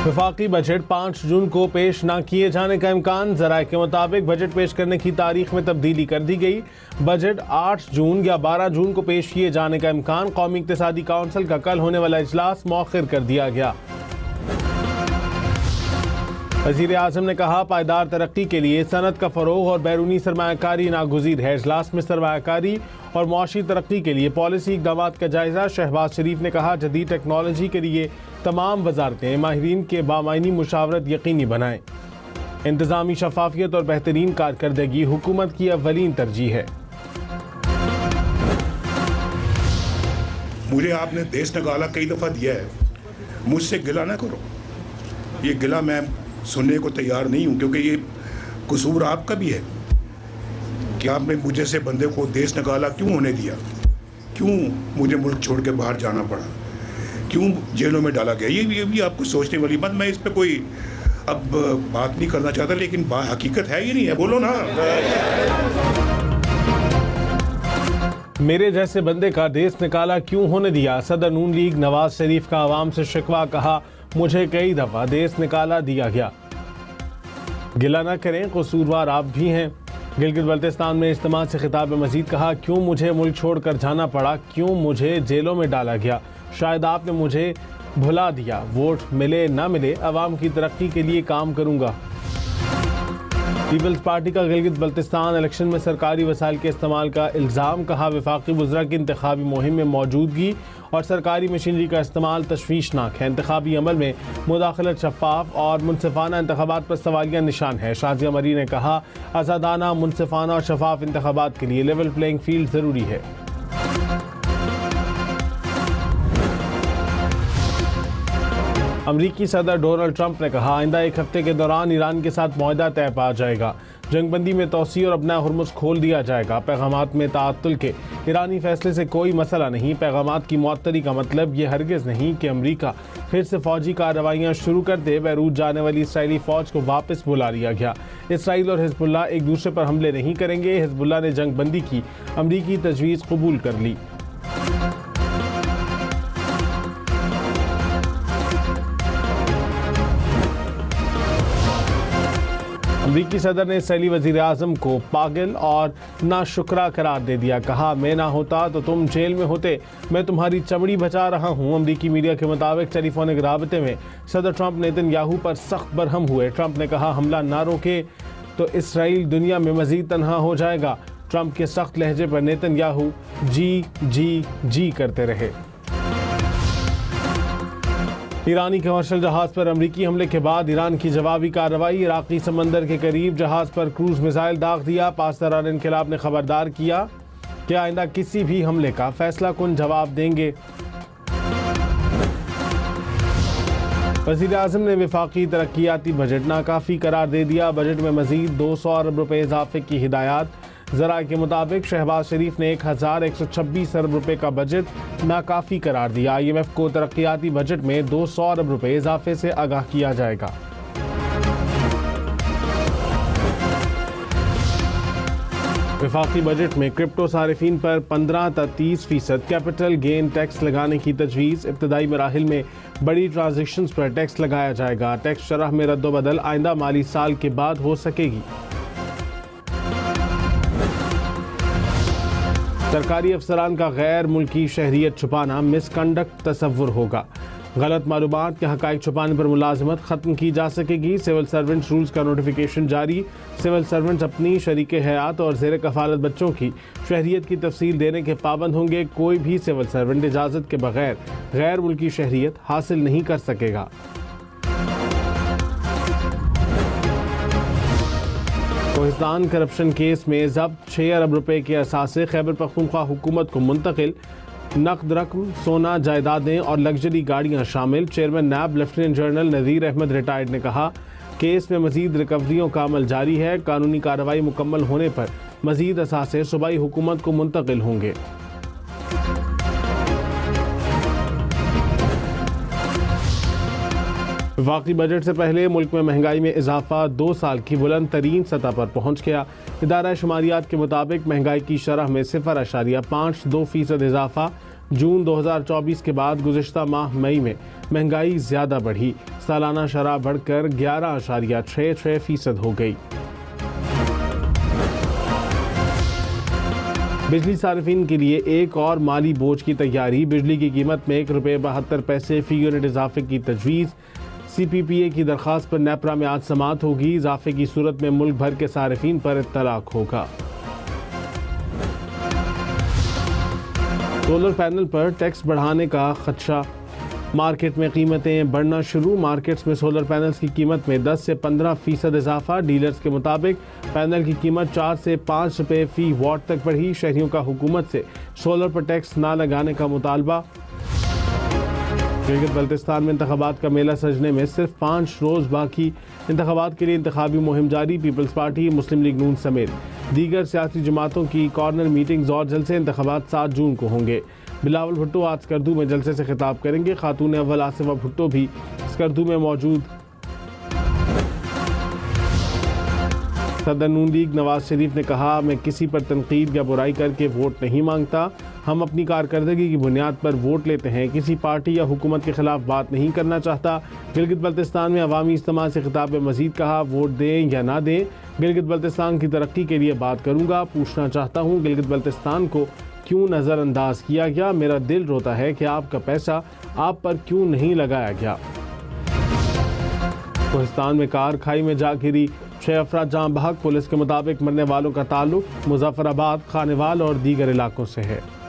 वफाकी बजट 5 जून को पेश न किए जाने का इम्कान। ज़राए के मुताबिक बजट पेश करने की तारीख में तब्दीली कर दी गई। बजट 8 जून या 12 जून को पेश किए जाने का इम्कान। कौमी इक्तिसादी काउंसिल का कल होने वाला इजलास मौखिर कर दिया गया। वज़ीर आज़म ने कहा, पायदार तरक्की के लिए सनत का फ़रोग़ और बैरूनी सरमायाकारी नागुज़ीर है। इजलास में सरमायाकारी और मुआशी तरक्की के लिए पॉलिसी इक़दाम का जायज़ा। शहबाज शरीफ ने कहा, जदीद टेक्नोलॉजी के लिए तमाम वजारतें माहिरीन के बामायनी मुशावरत यकीनी बनाएं। इंतज़ामी शफाफियत और बेहतरीन कारकर्दगी हुकूमत की अव्वलीन तरजीह है। मुझे आपने देश निकाला कई दफ़ा दिया है, मुझसे गिला ना करो। ये गिला मैं सुनने को तैयार नहीं हूँ, क्योंकि ये कसूर आपका भी है कि आपने मुझे से बंदे को देश निकाला क्यों होने दिया, क्यों मुझे मुल्क छोड़ के बाहर जाना पड़ा, क्यों जेलों में डाला गया। ये भी आपको सोचने वाली बात। मैं इस पर कोई अब बात नहीं करना चाहता, लेकिन हकीकत है ये नहीं है, बोलो ना। मेरे जैसे बंदे का देश निकाला क्यों होने दिया। सदर नून लीग नवाज शरीफ का आवाम से शिकवा। कहा, मुझे कई दफ़ा देश निकाला दिया गया, गिला न करें, कसूरवार आप भी हैं। गिलगित बल्तिस्तान में इज्तिमा से खिताब में मजीद कहा, क्यों मुझे मुल्क छोड़कर जाना पड़ा, क्यों मुझे जेलों में डाला गया। शायद आपने मुझे भुला दिया। वोट मिले ना मिले, अवाम की तरक्की के लिए काम करूंगा। पीपल्स पार्टी का गिलगित बल्तिस्तान इलेक्शन में सरकारी वसाइल के इस्तेमाल का इल्ज़ाम। कहा, वफाकी वज़रा की इंतखाबी मुहिम में मौजूदगी और सरकारी मशीनरी का इस्तेमाल तशवीशनाक है। इंतखाबी अमल में मुदाखलत शफ़ाफ और मुनसिफाना इंतखाबात पर सवालिया निशान है। शाज़िया मरी ने कहा, आज़ादाना, मुनसिफाना और शफ़ाफ इंतखाबात के लिए लेवल प्लेइंग फील्ड ज़रूरी है। अमरीकी सदर डोनाल्ड ट्रंप ने कहा, आइंदा एक हफ्ते के दौरान ईरान के साथ मुआहदा तय पा जाएगा। जंगबंदी में तोसी और अपना हुर्मुज़ खोल दिया जाएगा। पैगामात में ताअत्तुल के ईरानी फैसले से कोई मसला नहीं। पैगामात की मुअत्तली का मतलब ये हरगिज़ नहीं कि अमरीका फिर से फ़ौजी कार्रवाइयाँ शुरू कर दे। बैरूत जाने वाली इसराइली फ़ौज को वापस बुला लिया गया। इसराइल और हिज़्बुल्लाह एक दूसरे पर हमले नहीं करेंगे। हिज़्बुल्लाह ने जंगबंदी की अमरीकी तजवीज़ कबूल कर ली। अमरीकी सदर ने इसराइली वज़ीर आज़म को पागल और नाशुक्रा करार दे दिया। कहा, मैं ना होता तो तुम जेल में होते, मैं तुम्हारी चमड़ी बचा रहा हूँ। अमरीकी मीडिया के मुताबिक टेलीफोनिक राबते में सदर ट्रंप नेतन्याहू पर सख्त बरहम हुए। ट्रंप ने कहा, हमला ना रोके तो इसराइल दुनिया में मज़ीद तनहा हो जाएगा। ट्रंप के सख्त लहजे पर नेतन्याहू जी करते रहे। ईरानी कमर्शियल जहाज पर अमरीकी हमले के बाद ईरान की जवाबी कार्रवाई। इराकी समंदर के करीब जहाज पर क्रूज मिसाइल दाग दिया। पासदारान इनकलाब ने खबरदार किया कि आइंदा किसी भी हमले का फैसला कुन जवाब देंगे। वज़ीर आज़म ने वफाकी तरक्कियाती बजट नाकाफ़ी करार दे दिया। बजट में मज़ीद 200 अरब रुपये इजाफे की हिदायत। ज़राए के मुताबिक शहबाज शरीफ ने 1126 अरब रुपये का बजट नाकाफ़ी करार दिया। IMF को तरक्कियाती बजट में 200 अरब रुपये इजाफे से आगाह किया जाएगा। वफाकी बजट में क्रिप्टो सारिफीन पर 15 से 30% कैपिटल गेन टैक्स लगाने की तजवीज़। इब्तदाई मराहिल में बड़ी ट्रांजेक्शन्स पर टैक्स लगाया जाएगा। टैक्स शरह में रद्दोबदल आइंदा माली साल के बाद हो सकेगी। सरकारी अफसरान का गैर मुल्की शहरियत छुपाना मिसकंडक्ट तस्वुर होगा। गलत मालूमात के हक़ाइक़ छुपाने पर मुलाजमत ख़त्म की जा सकेगी। सिविल सर्वेंट्स रूल्स का नोटिफिकेशन जारी। सिविल सर्वेंट्स अपनी शरीक हयात और ज़ेर कफ़ालत बच्चों की शहरियत की तफसील देने के पाबंद होंगे। कोई भी सिविल सर्वेंट इजाज़त के बगैर गैर मुल्की शहरियत हासिल नहीं कर सकेगा। कोहिस्तान करप्शन केस में जब्त 6 अरब रुपए के असासे खैबर पख्तूनख्वा हुकूमत को मुंतकिल। नकद रकम, सोना, जायदादें और लग्जरी गाड़ियां शामिल। चेयरमैन नैब लेफ्टिनेंट जनरल नज़ीर अहमद रिटायर्ड ने कहा, केस में मजीद रिकवरियों का अमल जारी है। कानूनी कार्रवाई मुकम्मल होने पर मजीद असासे सूबाई हुकूमत को मुंतकिल होंगे। वफाकी बजट से पहले मुल्क में महंगाई में इजाफा 2 साल की बुलंद तरीन सतह पर पहुँच गया। इदारा शुमारियात के मुताबिक महंगाई की शरह में 0.52% इजाफा। जून 2024 के बाद गुज़िश्ता माह मई में महंगाई ज़्यादा बढ़ी। सालाना शरह बढ़कर 11.66% हो गई। बिजली सार्फिन के लिए एक और माली बोझ की तैयारी। बिजली की कीमत में ₹1.72 फी यूनिट इजाफे की तजवीज़। CPPA की दरख्वास्त पर नेपरा में आज समाअत होगी। इजाफे की सूरत में मुल्क भर के सार्फिन पर इत्तलाक होगा। सोलर पैनल पर टैक्स बढ़ाने का खदशा। मार्केट में कीमतें बढ़ना शुरू। मार्केट्स में सोलर पैनल्स की कीमत में 10 से 15% इजाफा। डीलर्स के मुताबिक पैनल की कीमत 4 से 5 रुपये फी वाट तक बढ़ी। शहरियों का हुकूमत से सोलर पर टैक्स ना लगाने का मुतालबा। गिलगित बल्तिस्तान में इंतखाबात का मेला सजने में सिर्फ 5 रोज़ बाकी। इंतखाबात के लिए इंतखाबी मुहिम जारी। पीपल्स पार्टी, मुस्लिम लीग नून समेत दीगर सियासी जमातों की कॉर्नर मीटिंग्स और जलसे। इंतखाबात 7 जून को होंगे। बिलावल भुट्टो आज स्कर्दू में जलसे से खिताब करेंगे। खातून अव्वल आसिफा भुट्टो भी स्कर्दू में मौजूद। सदर नून लीग नवाज शरीफ ने कहा, मैं किसी पर तनकीद या बुराई करके वोट नहीं मांगता। हम अपनी कारकर्दगी की बुनियाद पर वोट लेते हैं। किसी पार्टी या हुकूमत के खिलाफ बात नहीं करना चाहता। गिलगित बल्तिस्तान में अवामी इज्तिमा से खिताब में मजीद कहा, वोट दें या ना दें, गिलगित बल्तिस्तान की तरक्की के लिए बात करूंगा। पूछना चाहता हूं, गिलगित बल्तिस्तान को क्यों नज़रअंदाज किया गया? मेरा दिल रोता है कि आपका पैसा आप पर क्यों नहीं लगाया गया। कोहिस्तान में कार खाई में जा गिरी, 6 अफराद जाँ बहक। पुलिस के मुताबिक मरने वालों का ताल्लुक मुजफ्फराबाद, खानेवाल और दीगर इलाकों से है।